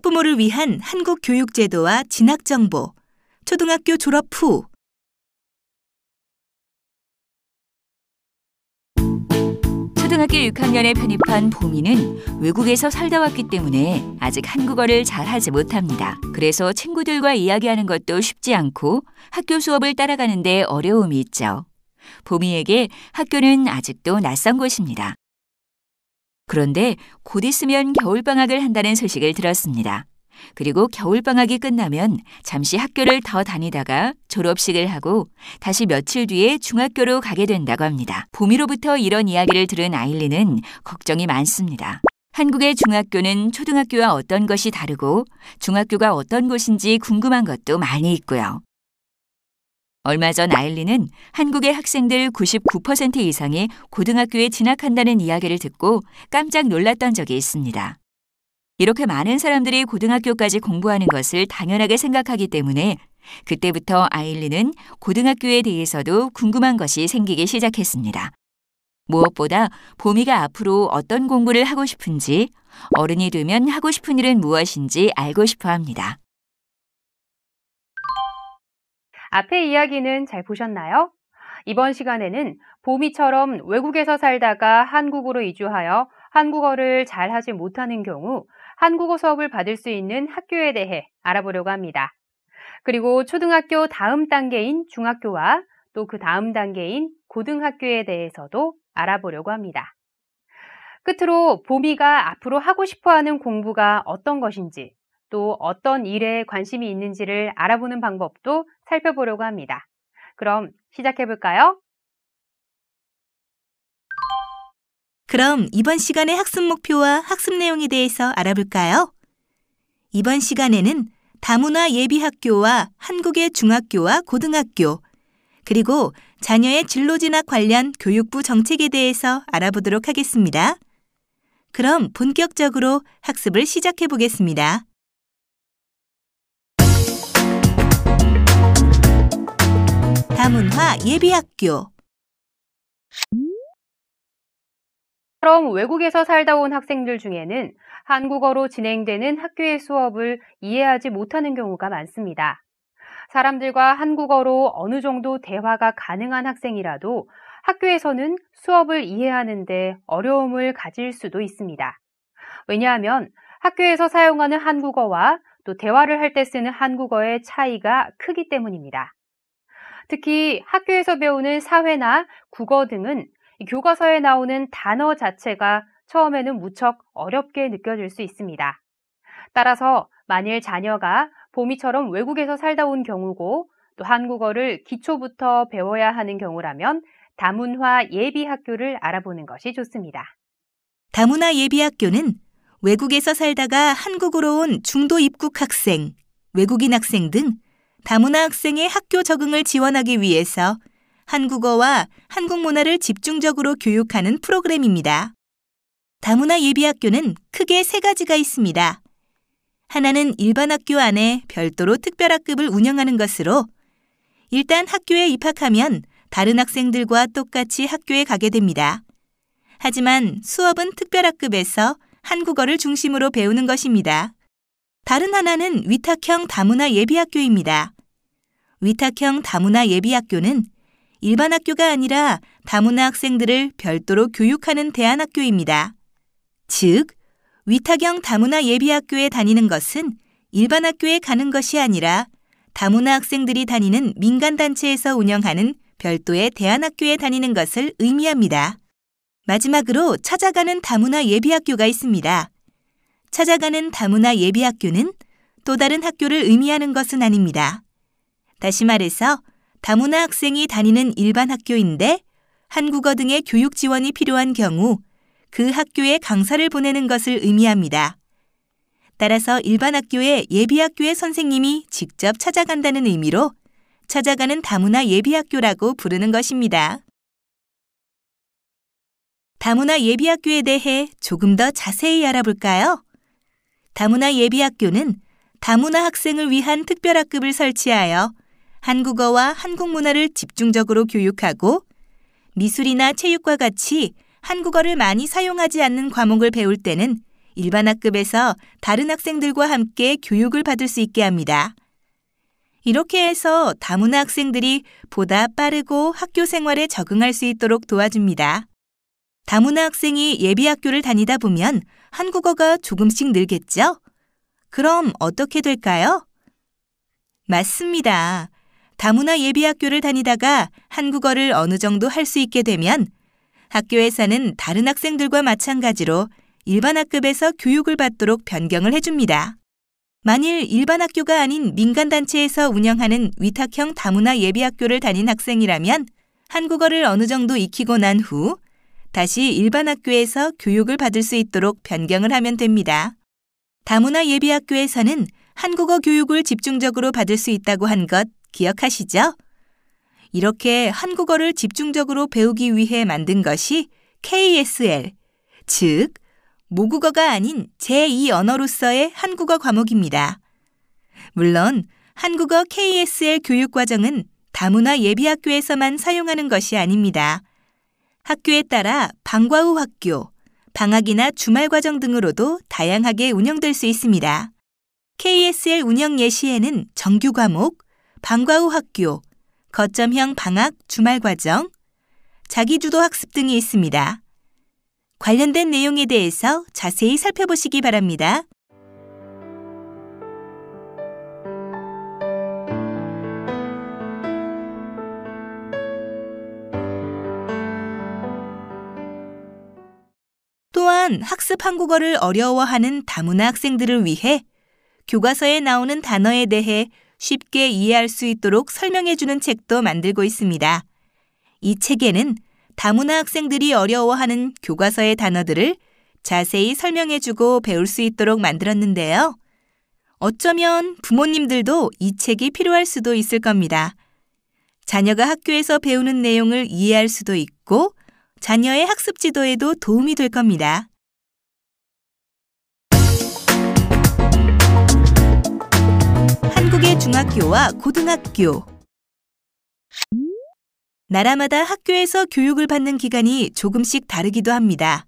학부모를 위한 한국 교육 제도와 진학 정보, 초등학교 졸업 후. 초등학교 6학년에 편입한 보미는 외국에서 살다 왔기 때문에 아직 한국어를 잘하지 못합니다. 그래서 친구들과 이야기하는 것도 쉽지 않고 학교 수업을 따라가는데 어려움이 있죠. 보미에게 학교는 아직도 낯선 곳입니다. 그런데 곧 있으면 겨울방학을 한다는 소식을 들었습니다. 그리고 겨울방학이 끝나면 잠시 학교를 더 다니다가 졸업식을 하고 다시 며칠 뒤에 중학교로 가게 된다고 합니다. 보미로부터 이런 이야기를 들은 아일린은 걱정이 많습니다. 한국의 중학교는 초등학교와 어떤 것이 다르고 중학교가 어떤 곳인지 궁금한 것도 많이 있고요. 얼마 전 아일린은 한국의 학생들 99% 이상이 고등학교에 진학한다는 이야기를 듣고 깜짝 놀랐던 적이 있습니다. 이렇게 많은 사람들이 고등학교까지 공부하는 것을 당연하게 생각하기 때문에 그때부터 아일린은 고등학교에 대해서도 궁금한 것이 생기기 시작했습니다. 무엇보다 보미가 앞으로 어떤 공부를 하고 싶은지, 어른이 되면 하고 싶은 일은 무엇인지 알고 싶어 합니다. 앞의 이야기는 잘 보셨나요? 이번 시간에는 보미처럼 외국에서 살다가 한국으로 이주하여 한국어를 잘하지 못하는 경우 한국어 수업을 받을 수 있는 학교에 대해 알아보려고 합니다. 그리고 초등학교 다음 단계인 중학교와 또 그 다음 단계인 고등학교에 대해서도 알아보려고 합니다. 끝으로 보미가 앞으로 하고 싶어하는 공부가 어떤 것인지 또 어떤 일에 관심이 있는지를 알아보는 방법도 살펴보려고 합니다. 그럼 시작해볼까요? 그럼 이번 시간의 학습 목표와 학습 내용에 대해서 알아볼까요? 이번 시간에는 다문화 예비학교와 한국의 중학교와 고등학교, 그리고 자녀의 진로 진학 관련 교육부 정책에 대해서 알아보도록 하겠습니다. 그럼 본격적으로 학습을 시작해 보겠습니다. 다문화 예비학교. 처럼 외국에서 살다 온 학생들 중에는 한국어로 진행되는 학교의 수업을 이해하지 못하는 경우가 많습니다. 사람들과 한국어로 어느 정도 대화가 가능한 학생이라도 학교에서는 수업을 이해하는데 어려움을 가질 수도 있습니다. 왜냐하면 학교에서 사용하는 한국어와 또 대화를 할 때 쓰는 한국어의 차이가 크기 때문입니다. 특히 학교에서 배우는 사회나 국어 등은 교과서에 나오는 단어 자체가 처음에는 무척 어렵게 느껴질 수 있습니다. 따라서 만일 자녀가 보미처럼 외국에서 살다 온 경우고 또 한국어를 기초부터 배워야 하는 경우라면 다문화 예비학교를 알아보는 것이 좋습니다. 다문화 예비학교는 외국에서 살다가 한국으로 온 중도 입국 학생, 외국인 학생 등 다문화 학생의 학교 적응을 지원하기 위해서 한국어와 한국 문화를 집중적으로 교육하는 프로그램입니다. 다문화 예비학교는 크게 세 가지가 있습니다. 하나는 일반 학교 안에 별도로 특별학급을 운영하는 것으로 일단 학교에 입학하면 다른 학생들과 똑같이 학교에 가게 됩니다. 하지만 수업은 특별학급에서 한국어를 중심으로 배우는 것입니다. 다른 하나는 위탁형 다문화 예비학교입니다. 위탁형 다문화 예비학교는 일반 학교가 아니라 다문화 학생들을 별도로 교육하는 대안학교입니다. 즉, 위탁형 다문화 예비학교에 다니는 것은 일반 학교에 가는 것이 아니라 다문화 학생들이 다니는 민간단체에서 운영하는 별도의 대안학교에 다니는 것을 의미합니다. 마지막으로 찾아가는 다문화 예비학교가 있습니다. 찾아가는 다문화 예비학교는 또 다른 학교를 의미하는 것은 아닙니다. 다시 말해서 다문화 학생이 다니는 일반 학교인데 한국어 등의 교육 지원이 필요한 경우 그 학교에 강사를 보내는 것을 의미합니다. 따라서 일반 학교에 예비학교의 선생님이 직접 찾아간다는 의미로 찾아가는 다문화 예비학교라고 부르는 것입니다. 다문화 예비학교에 대해 조금 더 자세히 알아볼까요? 다문화 예비학교는 다문화 학생을 위한 특별학급을 설치하여 한국어와 한국 문화를 집중적으로 교육하고 미술이나 체육과 같이 한국어를 많이 사용하지 않는 과목을 배울 때는 일반 학급에서 다른 학생들과 함께 교육을 받을 수 있게 합니다. 이렇게 해서 다문화 학생들이 보다 빠르고 학교 생활에 적응할 수 있도록 도와줍니다. 다문화 학생이 예비 학교를 다니다 보면 한국어가 조금씩 늘겠죠? 그럼 어떻게 될까요? 맞습니다. 다문화 예비 학교를 다니다가 한국어를 어느 정도 할 수 있게 되면 학교에서는 다른 학생들과 마찬가지로 일반 학급에서 교육을 받도록 변경을 해줍니다. 만일 일반 학교가 아닌 민간단체에서 운영하는 위탁형 다문화 예비 학교를 다닌 학생이라면 한국어를 어느 정도 익히고 난 후 다시 일반 학교에서 교육을 받을 수 있도록 변경을 하면 됩니다. 다문화 예비 학교에서는 한국어 교육을 집중적으로 받을 수 있다고 한 것 기억하시죠? 이렇게 한국어를 집중적으로 배우기 위해 만든 것이 KSL, 즉 모국어가 아닌 제2 언어로서의 한국어 과목입니다. 물론 한국어 KSL 교육과정은 다문화 예비학교에서만 사용하는 것이 아닙니다. 학교에 따라 방과 후 학교, 방학이나 주말 과정 등으로도 다양하게 운영될 수 있습니다. KSL 운영 예시에는 정규 과목, 방과 후 학교, 거점형 방학 주말 과정, 자기주도 학습 등이 있습니다. 관련된 내용에 대해서 자세히 살펴보시기 바랍니다. 또한 학습 한국어를 어려워하는 다문화 학생들을 위해 교과서에 나오는 단어에 대해 쉽게 이해할 수 있도록 설명해주는 책도 만들고 있습니다. 이 책에는 다문화 학생들이 어려워하는 교과서의 단어들을 자세히 설명해주고 배울 수 있도록 만들었는데요. 어쩌면 부모님들도 이 책이 필요할 수도 있을 겁니다. 자녀가 학교에서 배우는 내용을 이해할 수도 있고 자녀의 학습 지도에도 도움이 될 겁니다. 한국의 중학교와 고등학교. 나라마다 학교에서 교육을 받는 기간이 조금씩 다르기도 합니다.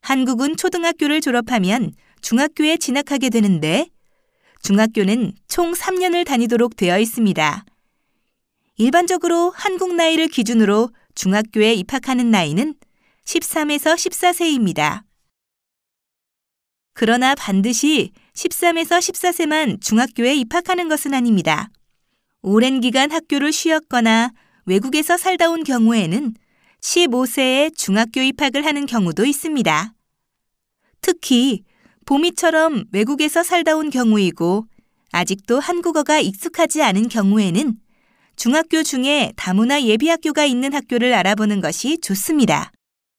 한국은 초등학교를 졸업하면 중학교에 진학하게 되는데 중학교는 총 3년을 다니도록 되어 있습니다. 일반적으로 한국 나이를 기준으로 중학교에 입학하는 나이는 13에서 14세입니다. 그러나 반드시 13에서 14세만 중학교에 입학하는 것은 아닙니다. 오랜 기간 학교를 쉬었거나 외국에서 살다 온 경우에는 15세에 중학교 입학을 하는 경우도 있습니다. 특히 봄이처럼 외국에서 살다 온 경우이고 아직도 한국어가 익숙하지 않은 경우에는 중학교 중에 다문화 예비학교가 있는 학교를 알아보는 것이 좋습니다.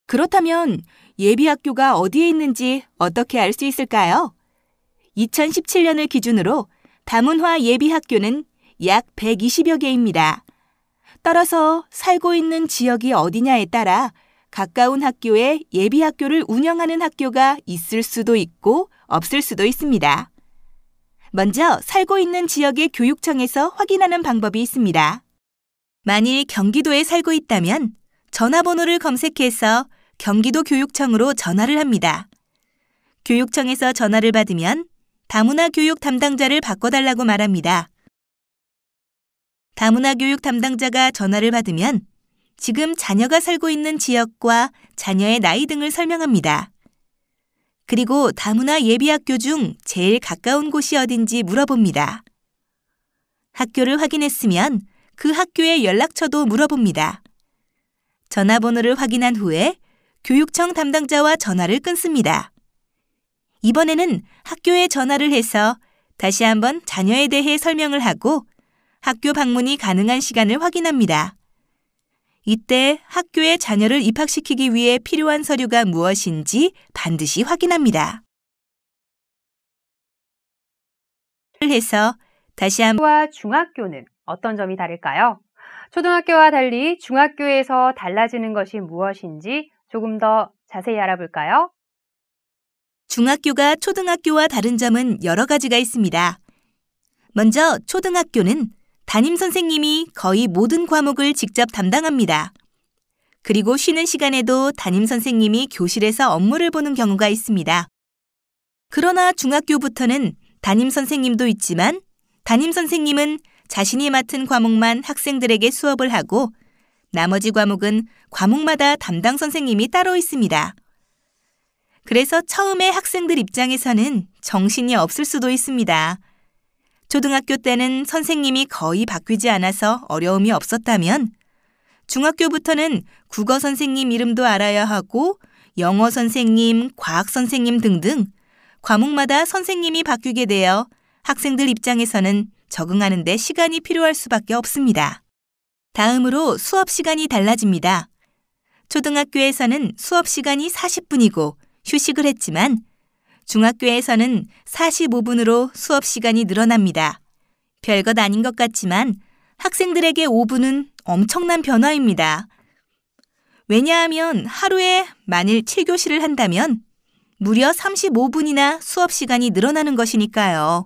그렇다면 예비학교가 어디에 있는지 어떻게 알 수 있을까요? 2017년을 기준으로 다문화 예비학교는 약 120여 개입니다. 따라서 살고 있는 지역이 어디냐에 따라 가까운 학교에 예비학교를 운영하는 학교가 있을 수도 있고 없을 수도 있습니다. 먼저 살고 있는 지역의 교육청에서 확인하는 방법이 있습니다. 만일 경기도에 살고 있다면 전화번호를 검색해서 경기도 교육청으로 전화를 합니다. 교육청에서 전화를 받으면 다문화 교육 담당자를 바꿔달라고 말합니다. 다문화 교육 담당자가 전화를 받으면 지금 자녀가 살고 있는 지역과 자녀의 나이 등을 설명합니다. 그리고 다문화 예비학교 중 제일 가까운 곳이 어딘지 물어봅니다. 학교를 확인했으면 그 학교의 연락처도 물어봅니다. 전화번호를 확인한 후에 교육청 담당자와 전화를 끊습니다. 이번에는 학교에 전화를 해서 다시 한번 자녀에 대해 설명을 하고 학교 방문이 가능한 시간을 확인합니다. 이때 학교에 자녀를 입학시키기 위해 필요한 서류가 무엇인지 반드시 확인합니다. 해서 다시 한번 중학교는 어떤 점이 다를까요? 초등학교와 달리 중학교에서 달라지는 것이 무엇인지 조금 더 자세히 알아볼까요? 중학교가 초등학교와 다른 점은 여러 가지가 있습니다. 먼저 초등학교는 담임 선생님이 거의 모든 과목을 직접 담당합니다. 그리고 쉬는 시간에도 담임 선생님이 교실에서 업무를 보는 경우가 있습니다. 그러나 중학교부터는 담임 선생님도 있지만 담임 선생님은 자신이 맡은 과목만 학생들에게 수업을 하고 나머지 과목은 과목마다 담당 선생님이 따로 있습니다. 그래서 처음에 학생들 입장에서는 정신이 없을 수도 있습니다. 초등학교 때는 선생님이 거의 바뀌지 않아서 어려움이 없었다면 중학교부터는 국어 선생님 이름도 알아야 하고 영어 선생님, 과학 선생님 등등 과목마다 선생님이 바뀌게 되어 학생들 입장에서는 적응하는 데 시간이 필요할 수밖에 없습니다. 다음으로 수업 시간이 달라집니다. 초등학교에서는 수업 시간이 40분이고 휴식을 했지만 중학교에서는 45분으로 수업 시간이 늘어납니다. 별것 아닌 것 같지만 학생들에게 5분은 엄청난 변화입니다. 왜냐하면 하루에 만일 7교시를 한다면 무려 35분이나 수업 시간이 늘어나는 것이니까요.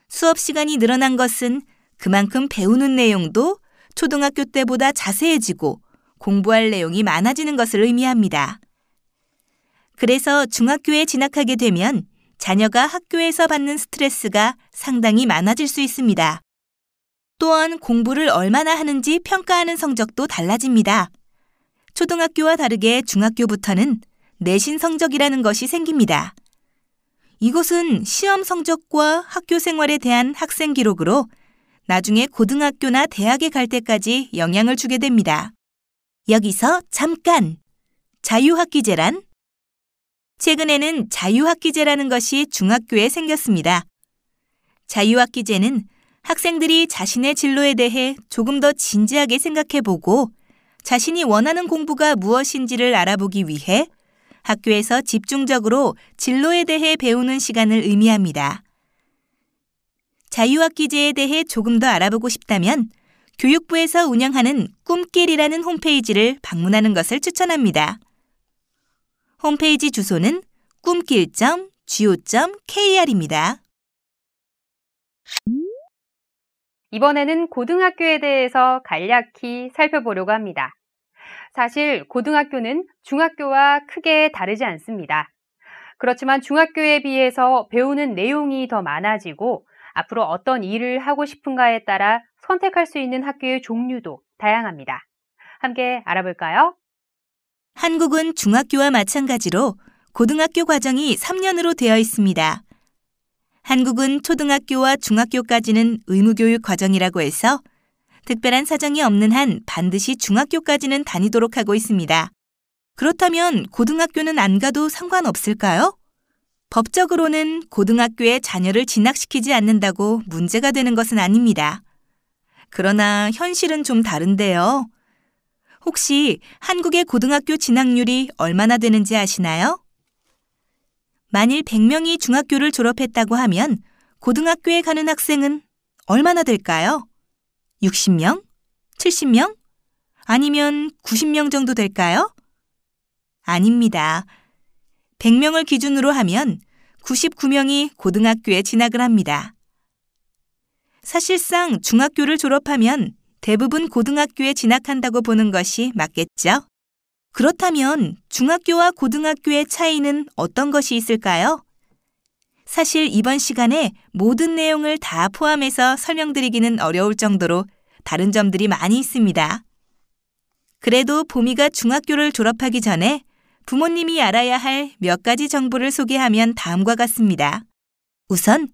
수업 시간이 늘어난 것은 그만큼 배우는 내용도 초등학교 때보다 자세해지고 공부할 내용이 많아지는 것을 의미합니다. 그래서 중학교에 진학하게 되면 자녀가 학교에서 받는 스트레스가 상당히 많아질 수 있습니다. 또한 공부를 얼마나 하는지 평가하는 성적도 달라집니다. 초등학교와 다르게 중학교부터는 내신 성적이라는 것이 생깁니다. 이것은 시험 성적과 학교 생활에 대한 학생 기록으로 나중에 고등학교나 대학에 갈 때까지 영향을 주게 됩니다. 여기서 잠깐! 자유학기제란? 최근에는 자유학기제라는 것이 중학교에 생겼습니다. 자유학기제는 학생들이 자신의 진로에 대해 조금 더 진지하게 생각해보고 자신이 원하는 공부가 무엇인지를 알아보기 위해 학교에서 집중적으로 진로에 대해 배우는 시간을 의미합니다. 자유학기제에 대해 조금 더 알아보고 싶다면 교육부에서 운영하는 꿈길이라는 홈페이지를 방문하는 것을 추천합니다. 홈페이지 주소는 꿈길.go.kr입니다. 이번에는 고등학교에 대해서 간략히 살펴보려고 합니다. 사실 고등학교는 중학교와 크게 다르지 않습니다. 그렇지만 중학교에 비해서 배우는 내용이 더 많아지고 앞으로 어떤 일을 하고 싶은가에 따라 선택할 수 있는 학교의 종류도 다양합니다. 함께 알아볼까요? 한국은 중학교와 마찬가지로 고등학교 과정이 3년으로 되어 있습니다. 한국은 초등학교와 중학교까지는 의무교육 과정이라고 해서 특별한 사정이 없는 한 반드시 중학교까지는 다니도록 하고 있습니다. 그렇다면 고등학교는 안 가도 상관없을까요? 법적으로는 고등학교에 자녀를 진학시키지 않는다고 문제가 되는 것은 아닙니다. 그러나 현실은 좀 다른데요. 혹시 한국의 고등학교 진학률이 얼마나 되는지 아시나요? 만일 100명이 중학교를 졸업했다고 하면 고등학교에 가는 학생은 얼마나 될까요? 60명? 70명? 아니면 90명 정도 될까요? 아닙니다. 100명을 기준으로 하면 99명이 고등학교에 진학을 합니다. 사실상 중학교를 졸업하면 대부분 고등학교에 진학한다고 보는 것이 맞겠죠? 그렇다면 중학교와 고등학교의 차이는 어떤 것이 있을까요? 사실 이번 시간에 모든 내용을 다 포함해서 설명드리기는 어려울 정도로 다른 점들이 많이 있습니다. 그래도 보미가 중학교를 졸업하기 전에 부모님이 알아야 할 몇 가지 정보를 소개하면 다음과 같습니다. 우선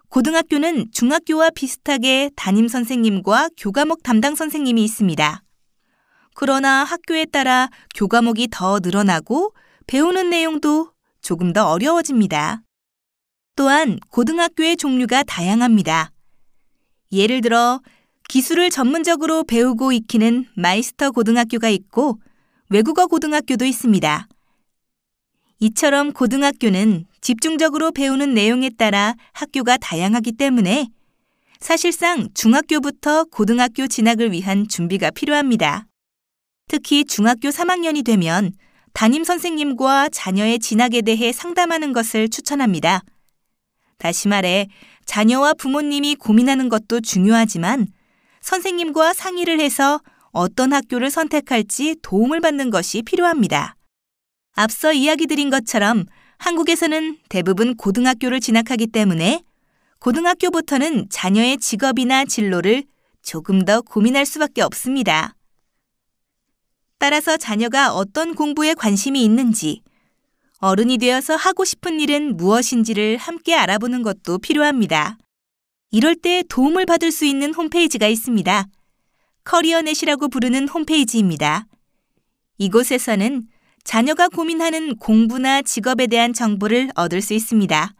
고등학교는 중학교와 비슷하게 담임 선생님과 교과목 담당 선생님이 있습니다. 그러나 학교에 따라 교과목이 더 늘어나고 배우는 내용도 조금 더 어려워집니다. 또한 고등학교의 종류가 다양합니다. 예를 들어 기술을 전문적으로 배우고 익히는 마이스터 고등학교가 있고 외국어 고등학교도 있습니다. 이처럼 고등학교는 집중적으로 배우는 내용에 따라 학교가 다양하기 때문에 사실상 중학교부터 고등학교 진학을 위한 준비가 필요합니다. 특히 중학교 3학년이 되면 담임 선생님과 자녀의 진학에 대해 상담하는 것을 추천합니다. 다시 말해 자녀와 부모님이 고민하는 것도 중요하지만 선생님과 상의를 해서 어떤 학교를 선택할지 도움을 받는 것이 필요합니다. 앞서 이야기 드린 것처럼 한국에서는 대부분 고등학교를 진학하기 때문에 고등학교부터는 자녀의 직업이나 진로를 조금 더 고민할 수밖에 없습니다. 따라서 자녀가 어떤 공부에 관심이 있는지, 어른이 되어서 하고 싶은 일은 무엇인지를 함께 알아보는 것도 필요합니다. 이럴 때 도움을 받을 수 있는 홈페이지가 있습니다. 커리어넷이라고 부르는 홈페이지입니다. 이곳에서는 자녀가 고민하는 공부나 직업에 대한 정보를 얻을 수 있습니다.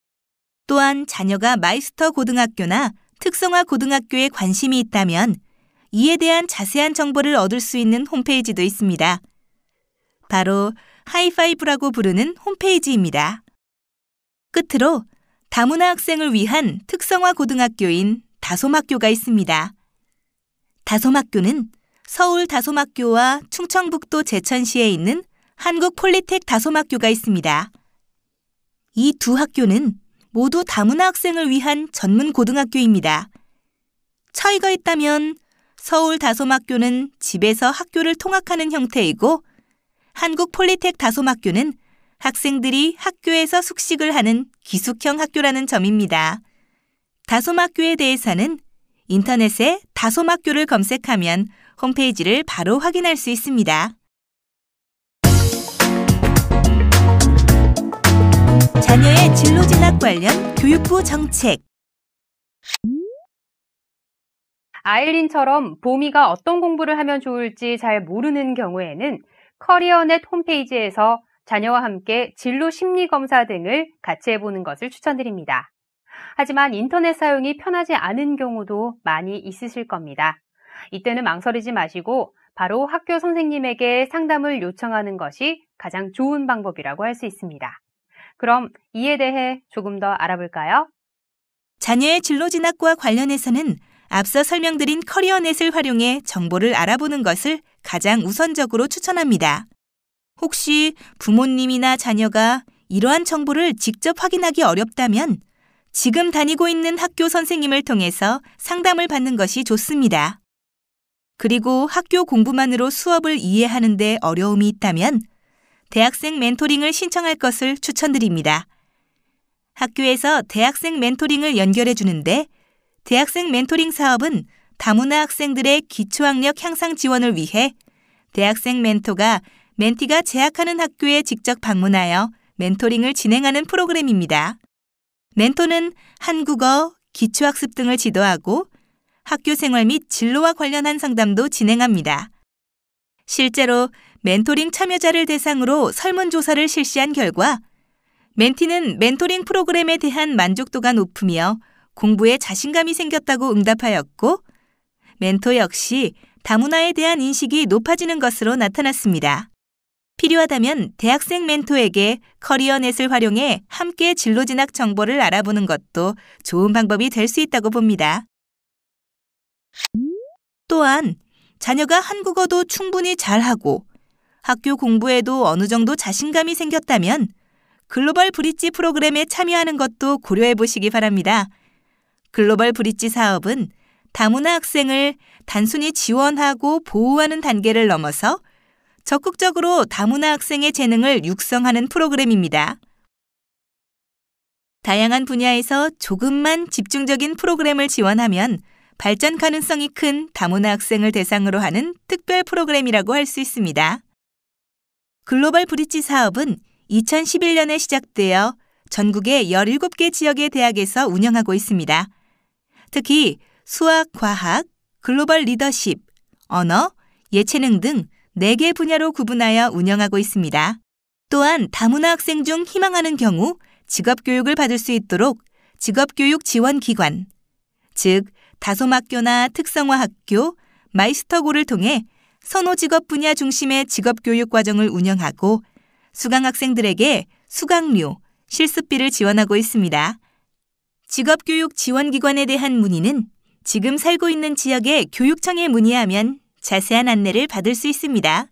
또한 자녀가 마이스터 고등학교나 특성화 고등학교에 관심이 있다면 이에 대한 자세한 정보를 얻을 수 있는 홈페이지도 있습니다. 바로 하이파이브라고 부르는 홈페이지입니다. 끝으로 다문화 학생을 위한 특성화 고등학교인 다솜학교가 있습니다. 다솜학교는 서울 다솜학교와 충청북도 제천시에 있는 한국폴리텍 다솜학교가 있습니다. 이 두 학교는 모두 다문화 학생을 위한 전문 고등학교입니다. 차이가 있다면 서울 다솜학교는 집에서 학교를 통학하는 형태이고 한국폴리텍 다솜학교는 학생들이 학교에서 숙식을 하는 기숙형 학교라는 점입니다. 다솜학교에 대해서는 인터넷에 다솜학교를 검색하면 홈페이지를 바로 확인할 수 있습니다. 자녀의 진로 진학 관련 교육부 정책. 아일린처럼 보미가 어떤 공부를 하면 좋을지 잘 모르는 경우에는 커리어넷 홈페이지에서 자녀와 함께 진로 심리 검사 등을 같이 해보는 것을 추천드립니다. 하지만 인터넷 사용이 편하지 않은 경우도 많이 있으실 겁니다. 이때는 망설이지 마시고 바로 학교 선생님에게 상담을 요청하는 것이 가장 좋은 방법이라고 할 수 있습니다. 그럼 이에 대해 조금 더 알아볼까요? 자녀의 진로 진학과 관련해서는 앞서 설명드린 커리어넷을 활용해 정보를 알아보는 것을 가장 우선적으로 추천합니다. 혹시 부모님이나 자녀가 이러한 정보를 직접 확인하기 어렵다면 지금 다니고 있는 학교 선생님을 통해서 상담을 받는 것이 좋습니다. 그리고 학교 공부만으로 수업을 이해하는 데 어려움이 있다면 대학생 멘토링을 신청할 것을 추천드립니다. 학교에서 대학생 멘토링을 연결해 주는데 대학생 멘토링 사업은 다문화 학생들의 기초학력 향상 지원을 위해 대학생 멘토가 멘티가 재학하는 학교에 직접 방문하여 멘토링을 진행하는 프로그램입니다. 멘토는 한국어, 기초학습 등을 지도하고 학교 생활 및 진로와 관련한 상담도 진행합니다. 실제로 멘토링 참여자를 대상으로 설문조사를 실시한 결과 멘티는 멘토링 프로그램에 대한 만족도가 높으며 공부에 자신감이 생겼다고 응답하였고 멘토 역시 다문화에 대한 인식이 높아지는 것으로 나타났습니다. 필요하다면 대학생 멘토에게 커리어넷을 활용해 함께 진로 진학 정보를 알아보는 것도 좋은 방법이 될 수 있다고 봅니다. 또한 자녀가 한국어도 충분히 잘하고 학교 공부에도 어느 정도 자신감이 생겼다면 글로벌 브릿지 프로그램에 참여하는 것도 고려해 보시기 바랍니다. 글로벌 브릿지 사업은 다문화 학생을 단순히 지원하고 보호하는 단계를 넘어서 적극적으로 다문화 학생의 재능을 육성하는 프로그램입니다. 다양한 분야에서 조금만 집중적인 프로그램을 지원하면 발전 가능성이 큰 다문화 학생을 대상으로 하는 특별 프로그램이라고 할 수 있습니다. 글로벌 브릿지 사업은 2011년에 시작되어 전국의 17개 지역의 대학에서 운영하고 있습니다. 특히 수학, 과학, 글로벌 리더십, 언어, 예체능 등 4개 분야로 구분하여 운영하고 있습니다. 또한 다문화 학생 중 희망하는 경우 직업교육을 받을 수 있도록 직업교육 지원기관, 즉 다솜학교나 특성화학교, 마이스터고를 통해 선호직업 분야 중심의 직업교육 과정을 운영하고 수강학생들에게 수강료, 실습비를 지원하고 있습니다. 직업교육 지원기관에 대한 문의는 지금 살고 있는 지역의 교육청에 문의하면 자세한 안내를 받을 수 있습니다.